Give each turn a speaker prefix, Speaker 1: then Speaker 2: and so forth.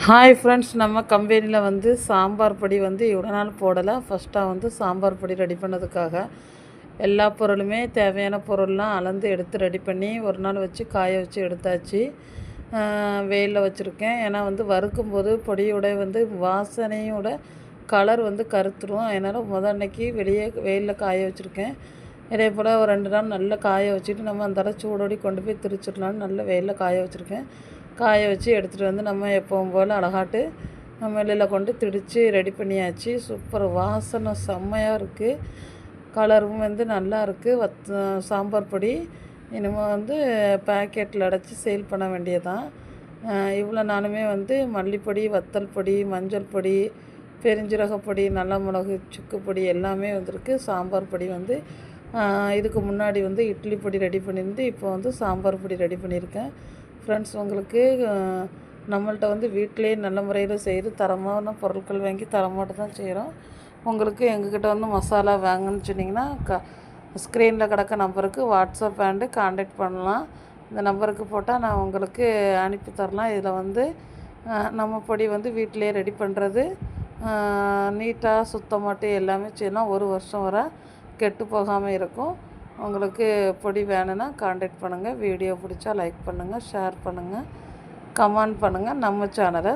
Speaker 1: Hi friends, நம்ம கம்பெனியில் வந்து சாம்பார் பொடி வந்து இவ்வளோ நாள் போடலை. ஃபஸ்ட்டாக வந்து சாம்பார் பொடி ரெடி பண்ணதுக்காக எல்லா பொருளுமே தேவையான பொருள்லாம் அளந்து எடுத்து ரெடி பண்ணி ஒரு நாள் வச்சு காய வச்சு எடுத்தாச்சு. வெயிலில் வச்சுருக்கேன். ஏன்னா வந்து வறுக்கும்போது பொடியோட வந்து வாசனையோட கலர் வந்து கருத்துரும். அதனால் அன்னைக்கு வெளியே வெயிலில் காய வச்சுருக்கேன். இதே போல் ஒரு 2 நாள் நல்லா காய வச்சுட்டு நம்ம அந்தளவு சூடோடி கொண்டு போய் திரிச்சிடலான்னு நல்ல வெயிலில் காய வச்சுருக்கேன். காய வச்சு எடுத்துகிட்டு வந்து நம்ம எப்பவும் போல் அழகாட்டு நம்ம வெளியில் கொண்டு திடித்து ரெடி பண்ணியாச்சு. சூப்பர் வாசனை செம்மையாக இருக்குது. கலரும் வந்து நல்லா இருக்குது. சாம்பார் பொடி இனிமேல் வந்து பேக்கெட்டில் அடைச்சி சேல் பண்ண வேண்டியதான். இவ்வளோ நானுமே வந்து மல்லிப்பொடி, வத்தல் பொடி, மஞ்சள் பொடி, பெருஞ்சீரக பொடி, நல்ல மிளகு, சுக்கு பொடி எல்லாமே வந்திருக்கு. சாம்பார் பொடி வந்து இதுக்கு முன்னாடி வந்து இட்லி பொடி ரெடி பண்ணியிருந்து இப்போ வந்து சாம்பார் பொடி ரெடி பண்ணியிருக்கேன். ஃப்ரெண்ட்ஸ், உங்களுக்கு நம்மள்ட்ட வந்து வீட்டிலே நல்ல முறையில் செய்து தரமான பொருட்கள் வாங்கி தரமாட்டு தான் செய்கிறோம். உங்களுக்கு எங்ககிட்ட வந்து மசாலா வாங்கன்னு சொன்னிங்கன்னா ஸ்க்ரீனில் கிடக்க நம்பருக்கு வாட்ஸ்அப் அண்டு கான்டாக்ட் பண்ணலாம். இந்த நம்பருக்கு போட்டால் நான் உங்களுக்கு அனுப்பி தரலாம். இதில் வந்து நம்ம பொடி வந்து வீட்டிலே ரெடி பண்ணுறது நீட்டாக சுத்தமாட்டு எல்லாமே செய்யலாம். 1 வருஷம் வரை கெட்டு போகாமல் இருக்கும். உங்களுக்கு பொடி வேணும்னா கான்டாக்ட் பண்ணுங்கள். வீடியோ பிடிச்சா லைக் பண்ணுங்கள், ஷேர் பண்ணுங்கள், கமெண்ட் பண்ணுங்கள். நம்ம சேனலை